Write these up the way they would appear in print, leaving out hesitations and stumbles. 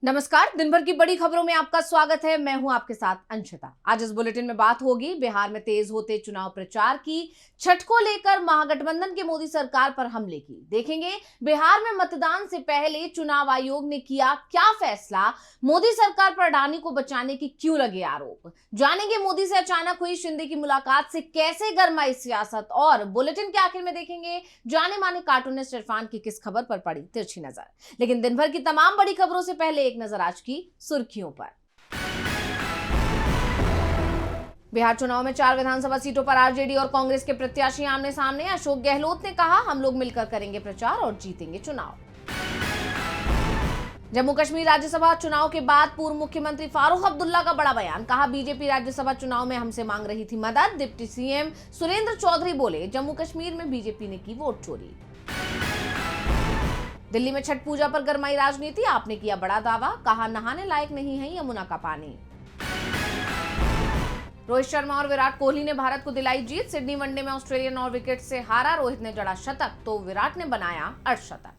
नमस्कार। दिन भर की बड़ी खबरों में आपका स्वागत है। मैं हूं आपके साथ अंशिता। आज इस बुलेटिन में बात होगी बिहार में तेज होते चुनाव प्रचार की, छठ को लेकर महागठबंधन के मोदी सरकार पर हमले की। देखेंगे बिहार में मतदान से पहले चुनाव आयोग ने किया क्या फैसला, मोदी सरकार पर अडानी को बचाने की क्यों लगे आरोप। जानेंगे मोदी से अचानक हुई शिंदे की मुलाकात से कैसे गरमाई सियासत, और बुलेटिन के आखिर में देखेंगे जाने माने कार्टूनिस्ट इरफान की किस खबर पर पड़ी तिरछी नजर। लेकिन दिन भर की तमाम बड़ी खबरों से पहले नजर आज की सुर्खियों पर। बिहार चुनाव में 4 विधानसभा सीटों पर आरजेडी और कांग्रेस के प्रत्याशी आमने सामने। अशोक गहलोत ने कहा, हम लोग मिलकर करेंगे प्रचार और जीतेंगे चुनाव। जम्मू कश्मीर राज्यसभा चुनाव के बाद पूर्व मुख्यमंत्री फारूक अब्दुल्ला का बड़ा बयान। कहा, बीजेपी राज्यसभा चुनाव में हमसे मांग रही थी मदद। डिप्टी सीएम सुरेंद्र चौधरी बोले, जम्मू कश्मीर में बीजेपी ने की वोट चोरी। दिल्ली में छठ पूजा पर गरमाई राजनीति। आपने किया बड़ा दावा, कहा नहाने लायक नहीं है यमुना का पानी। रोहित शर्मा और विराट कोहली ने भारत को दिलाई जीत। सिडनी वनडे में ऑस्ट्रेलिया 9 विकेट से हारा। रोहित ने जड़ा शतक तो विराट ने बनाया अर्धशतक।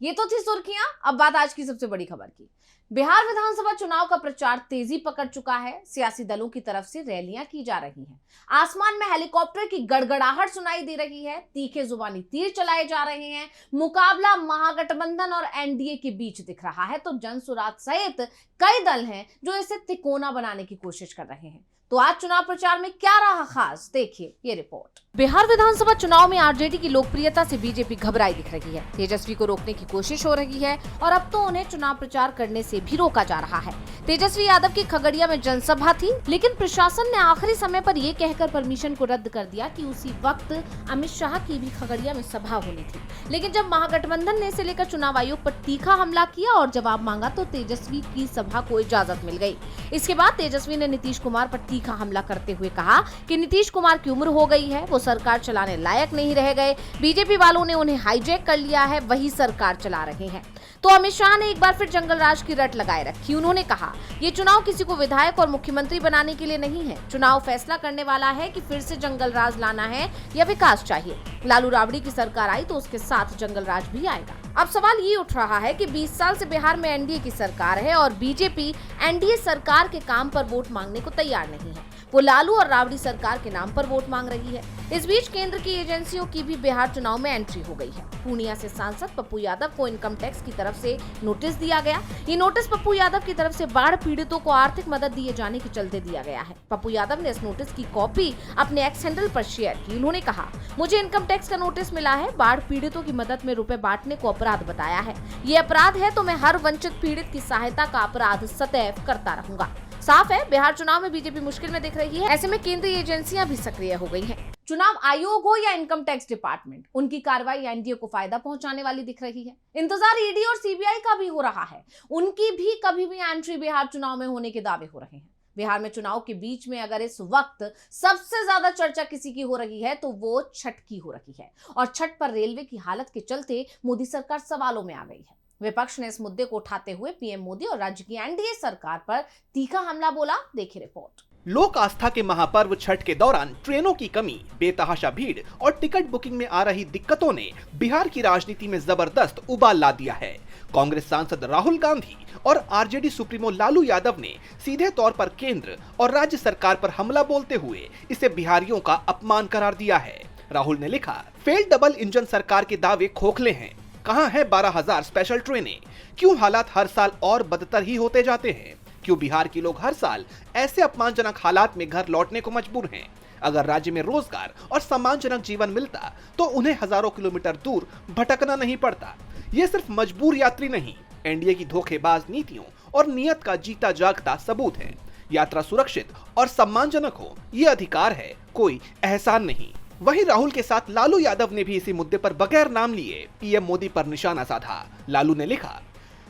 ये तो थी सुर्खियां। अब बात आज की सबसे बड़ी खबर की। बिहार विधानसभा चुनाव का प्रचार तेजी पकड़ चुका है। सियासी दलों की तरफ से रैलियां की जा रही हैं। आसमान में हेलीकॉप्टर की गड़गड़ाहट सुनाई दे रही है। तीखे जुबानी तीर चलाए जा रहे हैं। मुकाबला महागठबंधन और एनडीए के बीच दिख रहा है, तो जनसुराज सहित कई दल हैं जो इसे तिकोना बनाने की कोशिश कर रहे हैं। तो आज चुनाव प्रचार में क्या रहा खास, देखिए ये रिपोर्ट। बिहार विधानसभा चुनाव में आरजेडी की लोकप्रियता से बीजेपी घबराई दिख रही है। तेजस्वी को रोकने की कोशिश हो रही है और अब तो उन्हें चुनाव प्रचार करने से भी रोका जा रहा है। तेजस्वी यादव की खगड़िया में जनसभा थी, लेकिन प्रशासन ने आखिरी समय पर यह कहकर परमिशन को रद्द कर दिया कि उसी वक्त अमित शाह की भी खगड़िया में सभा होनी थी। लेकिन जब महागठबंधन ने इसे लेकर चुनाव आयोग पर तीखा हमला किया और जवाब मांगा, तो तेजस्वी की सभा को इजाजत मिल गई। इसके बाद तेजस्वी ने नीतीश कुमार पर तीखा हमला करते हुए कहा कि नीतीश कुमार की उम्र हो गई है, वो सरकार चलाने लायक नहीं रह गए। बीजेपी वालों ने उन्हें हाईजैक कर लिया है, वही सरकार चला रहे हैं। तो अमित शाह ने एक बार फिर जंगल राज की रट लगाए रखी। उन्होंने कहा, ये चुनाव किसी को विधायक और मुख्यमंत्री बनाने के लिए नहीं है। चुनाव फैसला करने वाला है कि फिर से जंगल राज लाना है या विकास चाहिए। लालू राबड़ी की सरकार आई तो उसके साथ जंगल राज भी आएगा। अब सवाल ये उठ रहा है कि 20 साल से बिहार में एनडीए की सरकार है और बीजेपी एनडीए सरकार के काम पर वोट मांगने को तैयार नहीं है। वो लालू और राबड़ी सरकार के नाम पर वोट मांग रही है। इस बीच केंद्र की एजेंसियों की भी बिहार चुनाव में एंट्री हो गई है। पूर्णिया से सांसद पप्पू यादव को इनकम टैक्स की तरफ से नोटिस दिया गया। ये नोटिस पप्पू यादव की तरफ से बाढ़ पीड़ितों को आर्थिक मदद दिए जाने के चलते दिया गया है। पप्पू यादव ने इस नोटिस की कॉपी अपने एक्स हैंडल पर शेयर की। उन्होंने कहा, मुझे इनकम टैक्स का नोटिस मिला है। बाढ़ पीड़ितों की मदद में रुपए बांटने को अपराध बताया है। ये अपराध है तो मैं हर वंचित पीड़ित की सहायता का अपराध सदैव करता रहूंगा। साफ है, बिहार चुनाव में बीजेपी मुश्किल में दिख रही है। ऐसे में केंद्रीय एजेंसियां भी सक्रिय हो गई हैं। चुनाव आयोग हो या इनकम टैक्स डिपार्टमेंट, उनकी कार्रवाई एनडीए को फायदा पहुंचाने वाली दिख रही है। इंतजार ईडी और सीबीआई का भी हो रहा है। उनकी भी कभी भी एंट्री बिहार चुनाव में होने के दावे हो रहे हैं। बिहार में चुनाव के बीच में अगर इस वक्त सबसे ज्यादा चर्चा किसी की हो रही है तो वो छठ की हो रही है। और छठ पर रेलवे की हालत के चलते मोदी सरकार सवालों में आ गई है। विपक्ष ने इस मुद्दे को उठाते हुए पीएम मोदी और राज्य की एनडीए सरकार पर तीखा हमला बोला। देखिए रिपोर्ट। लोक आस्था के महापर्व छठ के दौरान ट्रेनों की कमी, बेतहाशा भीड़ और टिकट बुकिंग में आ रही दिक्कतों ने बिहार की राजनीति में जबरदस्त उबाल ला दिया है। कांग्रेस सांसद राहुल गांधी और आरजेडी सुप्रीमो लालू यादव ने सीधे तौर पर केंद्र और राज्य सरकार पर हमला बोलते हुए इसे बिहारियों का अपमान करार दिया है। राहुल ने लिखा, फेल डबल इंजन सरकार के दावे खोखले हैं। कहां है 12,000 स्पेशल ट्रेनें? क्यों हालात हर साल और बदतर ही होते जाते हैं? क्यों बिहार के लोग हर साल ऐसे अपमानजनक हालात में घर लौटने को मजबूर हैं? अगर राज्य में रोजगार और सम्मानजनक जीवन मिलता तो उन्हें हजारों किलोमीटर दूर भटकना नहीं पड़ता। ये सिर्फ मजबूर यात्री नहीं, एनडीए की धोखेबाज नीतियों और नियत का जीता जागता सबूत है। यात्रा सुरक्षित और सम्मानजनक हो, ये अधिकार है, कोई एहसान नहीं। वहीं राहुल के साथ लालू यादव ने भी इसी मुद्दे पर बगैर नाम लिए पीएम मोदी पर निशाना साधा। लालू ने लिखा,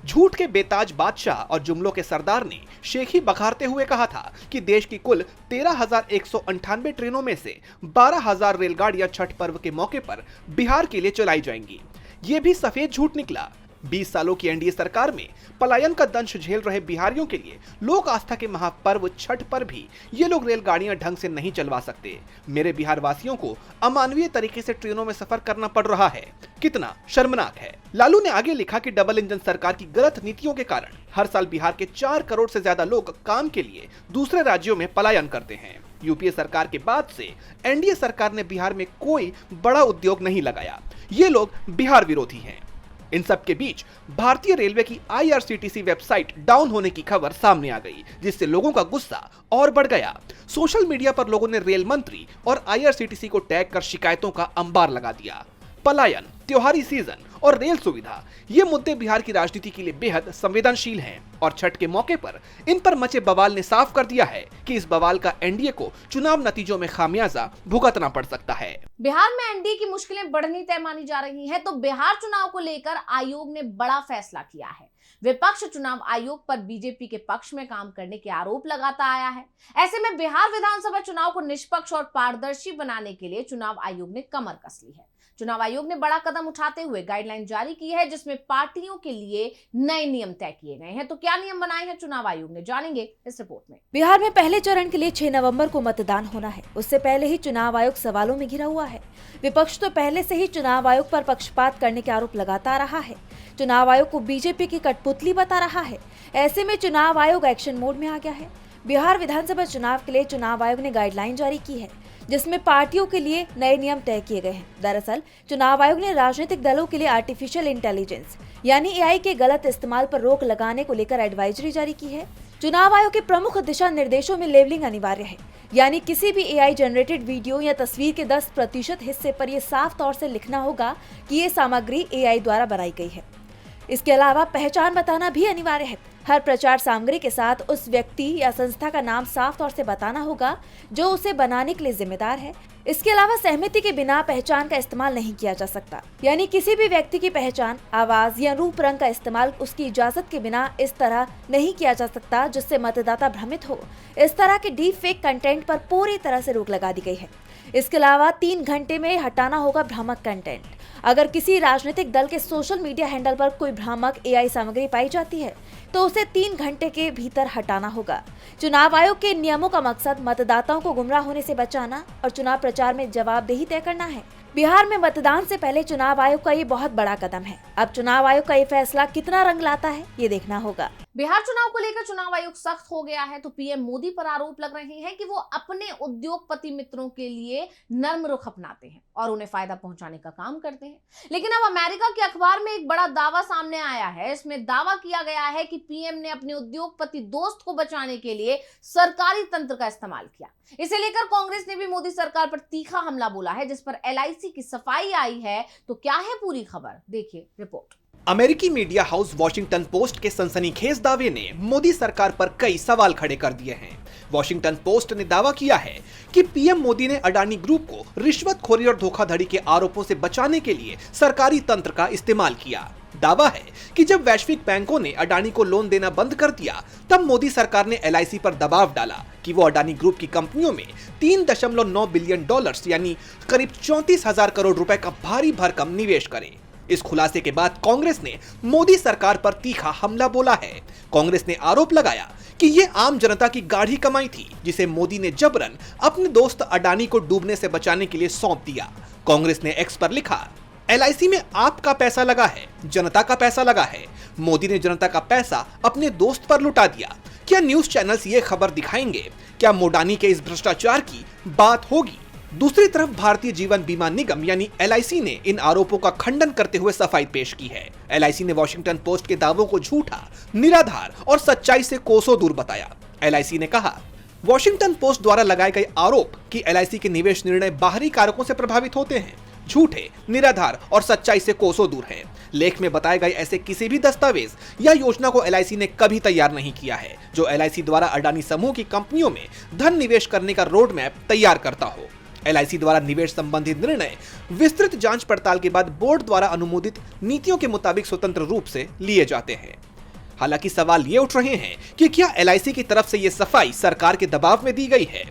झूठ के बेताज बादशाह और जुमलों के सरदार ने शेखी बखारते हुए कहा था कि देश की कुल 13,198 ट्रेनों में से 12,000 रेलगाड़ियां छठ पर्व के मौके पर बिहार के लिए चलाई जाएंगी। ये भी सफेद झूठ निकला। 20 सालों की एनडीए सरकार में पलायन का दंश झेल रहे बिहारियों के लिए लोक आस्था के महापर्व छठ पर भी ये लोग रेलगाड़ियां ढंग से नहीं चलवा सकते। मेरे बिहार वासियों को अमानवीय तरीके से ट्रेनों में सफर करना पड़ रहा है, कितना शर्मनाक है। लालू ने आगे लिखा कि डबल इंजन सरकार की गलत नीतियों के कारण हर साल बिहार के 4 करोड़ से ज्यादा लोग काम के लिए दूसरे राज्यों में पलायन करते हैं। यूपीए सरकार के बाद से एनडीए सरकार ने बिहार में कोई बड़ा उद्योग नहीं लगाया। ये लोग बिहार विरोधी हैं। इन सब के बीच भारतीय रेलवे की आईआरसीटीसी वेबसाइट डाउन होने की खबर सामने आ गई, जिससे लोगों का गुस्सा और बढ़ गया। सोशल मीडिया पर लोगों ने रेल मंत्री और आईआरसीटीसी को टैग कर शिकायतों का अंबार लगा दिया। पलायन, त्योहारी सीजन और रेल सुविधा, ये मुद्दे बिहार की राजनीति के लिए बेहद संवेदनशील हैं और छठ के मौके पर इन पर मचे बवाल ने साफ कर दिया है कि इस बवाल का एनडीए को चुनाव नतीजों में खामियाजा भुगतना पड़ सकता है। बिहार में एनडीए की मुश्किलें बढ़नी तय मानी जा रही हैं, तो बिहार चुनाव को लेकर आयोग ने बड़ा फैसला किया है। विपक्ष चुनाव आयोग पर बीजेपी के पक्ष में काम करने के आरोप लगाता आया है। ऐसे में बिहार विधानसभा चुनाव को निष्पक्ष और पारदर्शी बनाने के लिए चुनाव आयोग ने कमर कस ली है। चुनाव आयोग ने बड़ा कदम उठाते हुए गाइडलाइन जारी की है, जिसमें पार्टियों के लिए नए नियम तय किए गए हैं। तो क्या नियम बनाए हैं चुनाव आयोग ने, जानेंगे इस रिपोर्ट में। बिहार में पहले चरण के लिए 6 नवंबर को मतदान होना है। उससे पहले ही चुनाव आयोग सवालों में घिरा हुआ है। विपक्ष तो पहले से ही चुनाव आयोग पर पक्षपात करने के आरोप लगाता आ रहा है। चुनाव आयोग को बीजेपी की कठपुतली बता रहा है। ऐसे में चुनाव आयोग एक्शन मोड में आ गया है। बिहार विधानसभा चुनाव के लिए चुनाव आयोग ने गाइडलाइन जारी की है, जिसमें पार्टियों के लिए नए नियम तय किए गए हैं। दरअसल चुनाव आयोग ने राजनीतिक दलों के लिए आर्टिफिशियल इंटेलिजेंस यानी एआई के गलत इस्तेमाल पर रोक लगाने को लेकर एडवाइजरी जारी की है। चुनाव आयोग के प्रमुख दिशा निर्देशों में लेबलिंग अनिवार्य है, यानी किसी भी एआई जनरेटेड वीडियो या तस्वीर के 10% हिस्से पर यह साफ तौर से लिखना होगा कि ये सामग्री एआई द्वारा बनाई गई है। इसके अलावा पहचान बताना भी अनिवार्य है। हर प्रचार सामग्री के साथ उस व्यक्ति या संस्था का नाम साफ तौर से बताना होगा जो उसे बनाने के लिए जिम्मेदार है। इसके अलावा सहमति के बिना पहचान का इस्तेमाल नहीं किया जा सकता, यानी किसी भी व्यक्ति की पहचान, आवाज या रूप रंग का इस्तेमाल उसकी इजाजत के बिना इस तरह नहीं किया जा सकता जिससे मतदाता भ्रमित हो। इस तरह के डीप फेक कंटेंट पर पूरी तरह से रोक लगा दी गई है। इसके अलावा 3 घंटे में हटाना होगा भ्रामक कंटेंट। अगर किसी राजनीतिक दल के सोशल मीडिया हैंडल पर कोई भ्रामक एआई सामग्री पाई जाती है तो उसे 3 घंटे के भीतर हटाना होगा। चुनाव आयोग के नियमों का मकसद मतदाताओं को गुमराह होने से बचाना और चुनाव प्रचार में जवाबदेही तय करना है। बिहार में मतदान से पहले चुनाव आयोग का ये बहुत बड़ा कदम है। अब चुनाव आयोग का ये फैसला कितना रंग लाता है, ये देखना होगा। बिहार चुनाव को लेकर चुनाव आयोग सख्त हो गया है, तो पीएम मोदी पर आरोप लग रहे हैं कि वो अपने उद्योगपति मित्रों के लिए नर्म रुख अपनाते हैं और उन्हें फायदा पहुंचाने का काम करते हैं। लेकिन अब अमेरिका के अखबार में एक बड़ा दावा सामने आया है। इसमें दावा किया गया है कि पीएम ने अपने उद्योगपति दोस्त को बचाने के लिए सरकारी तंत्र का इस्तेमाल किया। इसे लेकर कांग्रेस ने भी मोदी सरकार पर तीखा हमला बोला है, जिस पर एलआईसी की सफाई आई है। तो क्या है पूरी खबर, देखिए रिपोर्ट। अमेरिकी मीडिया हाउस वॉशिंगटन पोस्ट के सनसनीखेज दावे ने मोदी सरकार पर कई सवाल खड़े कर दिए हैं। वॉशिंगटन पोस्ट ने दावा किया है कि पीएम मोदी ने अडानी ग्रुप को रिश्वतखोरी और धोखाधड़ी के आरोपों से बचाने के लिए सरकारी तंत्र का इस्तेमाल किया। दावा है कि जब वैश्विक बैंकों ने अडानी को लोन देना बंद कर दिया, तब मोदी सरकार ने एलआईसी पर दबाव डाला कि वो अडानी ग्रुप की कंपनियों में $3.9 बिलियन यानी करीब 34,000 करोड़ रुपए का भारी भरकम निवेश करे। इस खुलासे के बाद कांग्रेस ने मोदी सरकार पर तीखा हमला बोला है। कांग्रेस ने आरोप लगाया कि ये आम जनता की गाढ़ी कमाई थी, जिसे मोदी ने जबरन अपने दोस्त अडानी को डूबने से बचाने के लिए सौंप दिया। कांग्रेस ने एक्स पर लिखा, एलआईसी में आपका पैसा लगा है, जनता का पैसा लगा है। मोदी ने जनता का पैसा अपने दोस्त पर लुटा दिया। क्या न्यूज चैनल्स ये खबर दिखाएंगे? क्या मोडानी के इस भ्रष्टाचार की बात होगी? दूसरी तरफ भारतीय जीवन बीमा निगम यानी एलआईसी ने इन आरोपों का खंडन करते हुए सफाई पेश की है। एलआईसी ने वॉशिंगटन पोस्ट के दावों को झूठा, निराधार और सच्चाई से कोसों दूर बताया। एलआईसी ने कहा, वॉशिंगटन पोस्ट द्वारा लगाए गए आरोप कि एलआईसी के निवेश निर्णय बाहरी कारकों से प्रभावित होते हैं, झूठे, निराधार और सच्चाई से कोसों दूर हैं। लेख में बताए गए ऐसे किसी भी दस्तावेज या योजना को एलआईसी ने कभी तैयार नहीं किया है, जो एलआईसी द्वारा अडानी समूह की कंपनियों में धन निवेश करने का रोड मैप तैयार करता हो। एलआईसी द्वारा निवेश संबंधी निर्णय विस्तृत जांच पड़ताल के बाद बोर्ड द्वारा अनुमोदित नीतियों के मुताबिक स्वतंत्र रूप से लिए जाते हैं। हालांकि सवाल ये उठ रहे हैं कि क्या एलआईसी की तरफ से ये सफाई सरकार के दबाव में दी गई है?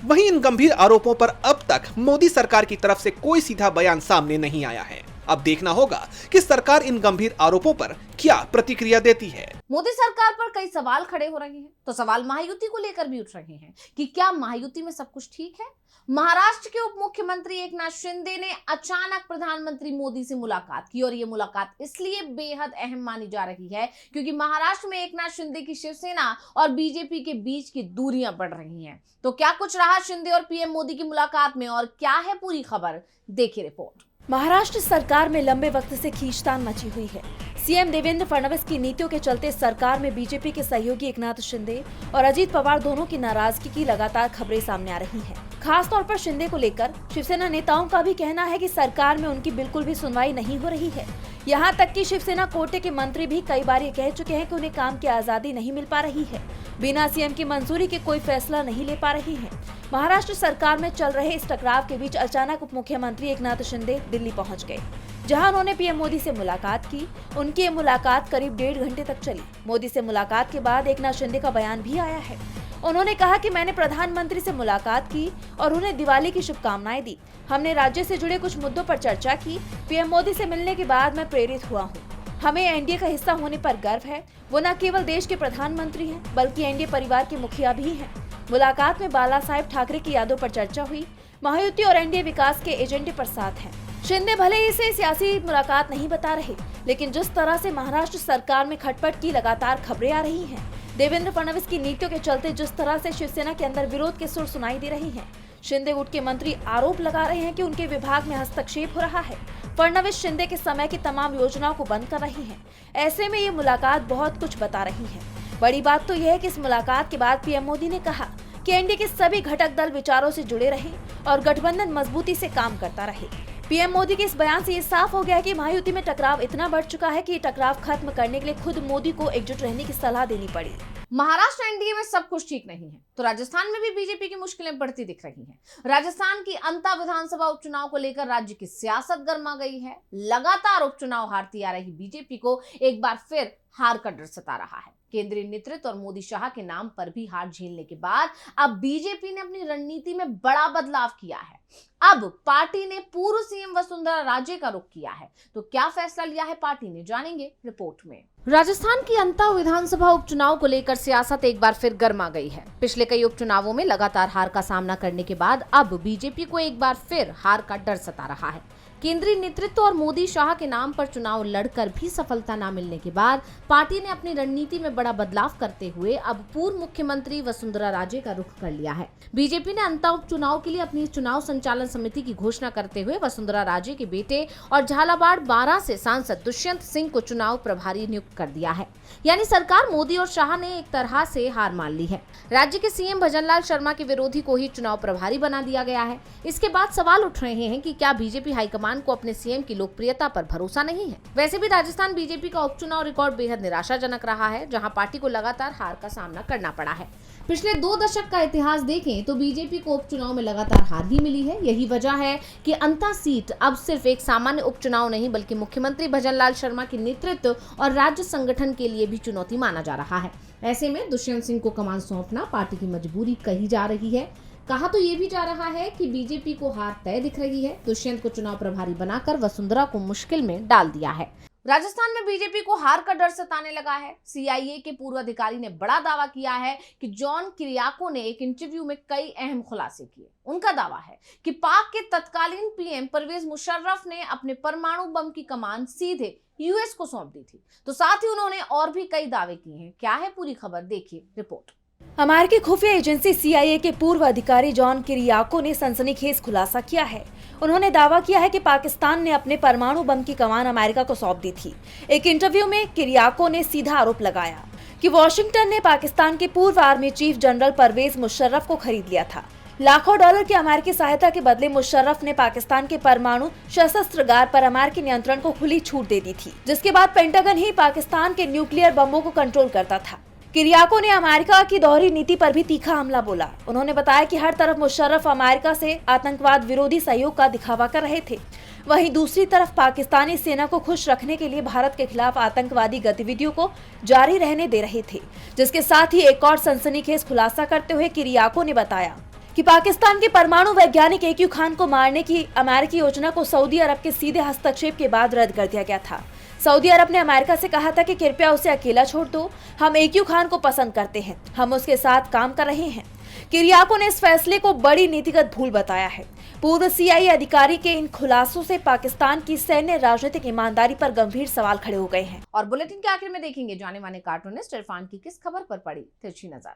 वहीं इन गंभीर आरोपों पर अब तक मोदी सरकार की तरफ से कोई सीधा बयान सामने नहीं आया है। अब देखना होगा कि सरकार इन गंभीर आरोपों पर क्या प्रतिक्रिया देती है। मोदी सरकार पर कई सवाल खड़े हो रहे हैं, तो सवाल महायुति को लेकर भी उठ रहे हैं कि क्या महायुति में सब कुछ ठीक है। महाराष्ट्र के उप मुख्यमंत्री एकनाथ शिंदे ने अचानक प्रधानमंत्री मोदी से मुलाकात की और ये मुलाकात इसलिए बेहद अहम मानी जा रही है क्योंकि महाराष्ट्र में एकनाथ शिंदे की शिवसेना और बीजेपी के बीच की दूरियां बढ़ रही हैं। तो क्या कुछ रहा शिंदे और पीएम मोदी की मुलाकात में और क्या है पूरी खबर, देखिए रिपोर्ट। महाराष्ट्र सरकार में लंबे वक्त से खींचतान मची हुई है। सीएम देवेंद्र फडणवीस की नीतियों के चलते सरकार में बीजेपी के सहयोगी एकनाथ शिंदे और अजीत पवार दोनों की नाराजगी की लगातार खबरें सामने आ रही हैं। खास तौर पर शिंदे को लेकर शिवसेना नेताओं का भी कहना है कि सरकार में उनकी बिल्कुल भी सुनवाई नहीं हो रही है। यहाँ तक कि शिवसेना कोटे के मंत्री भी कई बार ये कह चुके हैं कि उन्हें काम की आजादी नहीं मिल पा रही है, बिना सीएम की मंजूरी के कोई फैसला नहीं ले पा रही है। महाराष्ट्र सरकार में चल रहे इस टकराव के बीच अचानक उप मुख्यमंत्री एकनाथ शिंदे दिल्ली पहुंच गए, जहां उन्होंने पीएम मोदी से मुलाकात की। उनकी ये मुलाकात करीब 1.5 घंटे तक चली। मोदी से मुलाकात के बाद एकनाथ शिंदे का बयान भी आया है। उन्होंने कहा कि मैंने प्रधानमंत्री से मुलाकात की और उन्हें दिवाली की शुभकामनाएं दी। हमने राज्य से जुड़े कुछ मुद्दों पर चर्चा की। पीएम मोदी से मिलने के बाद मैं प्रेरित हुआ हूँ। हमें एनडीए का हिस्सा होने पर गर्व है। वो न केवल देश के प्रधानमंत्री हैं, बल्कि एनडीए परिवार के मुखिया भी हैं। मुलाकात में बाला साहेब ठाकरे की यादों पर चर्चा हुई। महायुति और एनडीए विकास के एजेंडे पर साथ हैं। शिंदे भले ही इसे सियासी मुलाकात नहीं बता रहे, लेकिन जिस तरह से महाराष्ट्र सरकार में खटपट की लगातार खबरें आ रही हैं, देवेंद्र फडणवीस की नीतियों के चलते जिस तरह से शिवसेना के अंदर विरोध के सुर सुनाई दे रही हैं, शिंदे गुट के मंत्री आरोप लगा रहे हैं कि उनके विभाग में हस्तक्षेप हो रहा है। फडणवीस शिंदे के समय की तमाम योजनाओं को बंद कर रही हैं। ऐसे में ये मुलाकात बहुत कुछ बता रही है। बड़ी बात तो यह है कि इस मुलाकात के बाद पीएम मोदी ने कहा कि एनडीए के सभी घटक दल विचारों से जुड़े रहे और गठबंधन मजबूती से काम करता रहे। पीएम मोदी के इस बयान से ये साफ हो गया है कि महायुति में टकराव इतना बढ़ चुका है कि ये टकराव खत्म करने के लिए खुद मोदी को एकजुट रहने की सलाह देनी पड़ी। महाराष्ट्र एनडीए में सब कुछ ठीक नहीं है, तो राजस्थान में भी बीजेपी की मुश्किलें बढ़ती दिख रही हैं। राजस्थान की अंता विधानसभा उपचुनाव को लेकर राज्य की सियासत गर्मा गई है। लगातार उपचुनाव हारती आ रही बीजेपी को एक बार फिर हार का डर सता रहा है। केंद्रीय नेतृत्व और मोदी शाह के नाम पर भी हार झेलने के बाद अब बीजेपी ने अपनी रणनीति में बड़ा बदलाव किया है। अब पार्टी ने पूर्व सीएम वसुंधरा राजे का रुख किया है। तो क्या फैसला लिया है पार्टी ने, जानेंगे रिपोर्ट में। राजस्थान की अंता विधानसभा उपचुनाव को लेकर सियासत एक बार फिर गर्मा गई है। पिछले कई उपचुनावों में लगातार हार का सामना करने के बाद अब बीजेपी को एक बार फिर हार का डर सता रहा है। केंद्रीय नेतृत्व और मोदी शाह के नाम पर चुनाव लड़कर भी सफलता न मिलने के बाद पार्टी ने अपनी रणनीति में बड़ा बदलाव करते हुए अब पूर्व मुख्यमंत्री वसुंधरा राजे का रुख कर लिया है। बीजेपी ने अंता उपचुनाव के लिए अपनी चुनाव संचालन समिति की घोषणा करते हुए वसुंधरा राजे के बेटे और झालावाड़ 12 से सांसद दुष्यंत सिंह को चुनाव प्रभारी नियुक्त कर दिया है। यानी सरकार मोदी और शाह ने एक तरह से हार मान ली है। राज्य के सीएम भजनलाल शर्मा के विरोधी को ही चुनाव प्रभारी बना दिया गया है। इसके बाद सवाल उठ रहे हैं कि क्या बीजेपी हाईकमान को अपने सीएम की लोकप्रियता पर भरोसा नहीं है। वैसे भी राजस्थान बीजेपी का उपचुनाव रिकॉर्ड बेहद निराशाजनक रहा है, जहां पार्टी को लगातार हार का सामना करना पड़ा है। पिछले 2 दशक का इतिहास देखें तो बीजेपी को उपचुनाव में लगातार हार ही मिली है। यही वजह है कि अंता सीट अब सिर्फ एक सामान्य उपचुनाव नहीं बल्कि मुख्यमंत्री भजनलाल शर्मा के नेतृत्व और राज्य संगठन के लिए भी चुनौती माना जा रहा है। ऐसे में दुष्यंत सिंह को कमान सौंपना पार्टी की मजबूरी कही जा रही है। कहा तो ये भी जा रहा है कि बीजेपी को हार तय दिख रही है। दुष्यंत को चुनाव प्रभारी बनाकर वसुंधरा को मुश्किल में डाल दिया है। राजस्थान में बीजेपी को हार का डर सताने लगा है। सीआईए के पूर्व अधिकारी ने बड़ा दावा किया है कि जॉन किरियाको ने एक इंटरव्यू में कई अहम खुलासे किए। उनका दावा है कि पाक के तत्कालीन पीएम परवेज मुशर्रफ ने अपने परमाणु बम की कमान सीधे यूएस को सौंप दी थी। तो साथ ही उन्होंने और भी कई दावे किए हैं। क्या है पूरी खबर, देखिए रिपोर्ट। अमेरिकी खुफिया एजेंसी सीआईए के पूर्व अधिकारी जॉन किरियाको ने सनसनीखेज खुलासा किया है। उन्होंने दावा किया है कि पाकिस्तान ने अपने परमाणु बम की कमान अमेरिका को सौंप दी थी। एक इंटरव्यू में किरियाको ने सीधा आरोप लगाया कि वॉशिंगटन ने पाकिस्तान के पूर्व army chief general Pervez Musharraf को खरीद लिया था। लाखों डॉलर की अमेरिकी सहायता के बदले मुशर्रफ ने पाकिस्तान के परमाणु सशस्त्रागार पर अमेरिकी नियंत्रण को खुली छूट दे दी थी, जिसके बाद पेंटागन ही पाकिस्तान के न्यूक्लियर बमों को कंट्रोल करता था। किरियाको ने अमेरिका की दोहरी नीति पर भी तीखा हमला बोला। उन्होंने बताया कि हर तरफ मुशर्रफ अमेरिका से आतंकवाद विरोधी सहयोग का दिखावा कर रहे थे, वहीं दूसरी तरफ पाकिस्तानी सेना को खुश रखने के लिए भारत के खिलाफ आतंकवादी गतिविधियों को जारी रहने दे रहे थे। जिसके साथ ही एक और सनसनीखेज खुलासा करते हुए किरियाको ने बताया कि पाकिस्तान के परमाणु वैज्ञानिक AQ खान को मारने की अमेरिकी योजना को सऊदी अरब के सीधे हस्तक्षेप के बाद रद्द कर दिया गया था। सऊदी अरब ने अमेरिका से कहा था कि कृपया उसे अकेला छोड़ दो, हम AQ खान को पसंद करते हैं, हम उसके साथ काम कर रहे हैं। किरियाको ने इस फैसले को बड़ी नीतिगत भूल बताया है। पूर्व CIA अधिकारी के इन खुलासों से पाकिस्तान की सैन्य राजनीतिक ईमानदारी पर गंभीर सवाल खड़े हो गए हैं। और बुलेटिन के आखिर में देखेंगे जाने माने कार्टूनिस्ट इरफान की किस खबर पर पड़ी तिरछी नजर।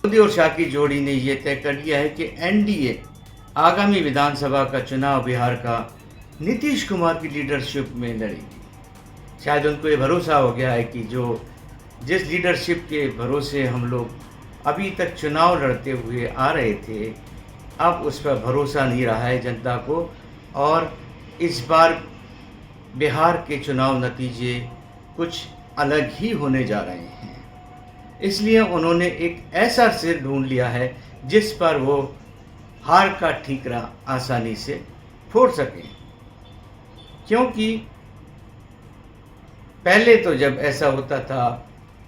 मोदी और शाह की जोड़ी ने यह तय कर लिया है कि NDA आगामी विधानसभा का चुनाव बिहार का नीतीश कुमार की लीडरशिप में लड़ेगी। शायद उनको ये भरोसा हो गया है कि जिस लीडरशिप के भरोसे हम लोग अभी तक चुनाव लड़ते हुए आ रहे थे, अब उस पर भरोसा नहीं रहा है जनता को, और इस बार बिहार के चुनाव नतीजे कुछ अलग ही होने जा रहे हैं। इसलिए उन्होंने एक ऐसा सिर ढूंढ लिया है जिस पर वो हार का ठीकरा आसानी से फोड़ सकें। क्योंकि पहले तो जब ऐसा होता था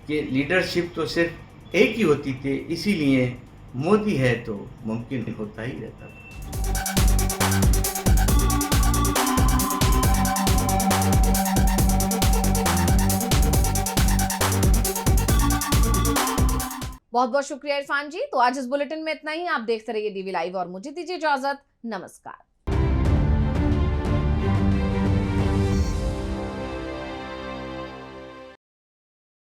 कि लीडरशिप तो सिर्फ एक ही होती थी, इसीलिए मोदी है तो मुमकिन होता ही रहता था। बहुत बहुत शुक्रिया इरफान जी। तो आज इस बुलेटिन में इतना ही। आप देखते रहिए DV लाइव और मुझे दीजिए इजाजत। नमस्कार।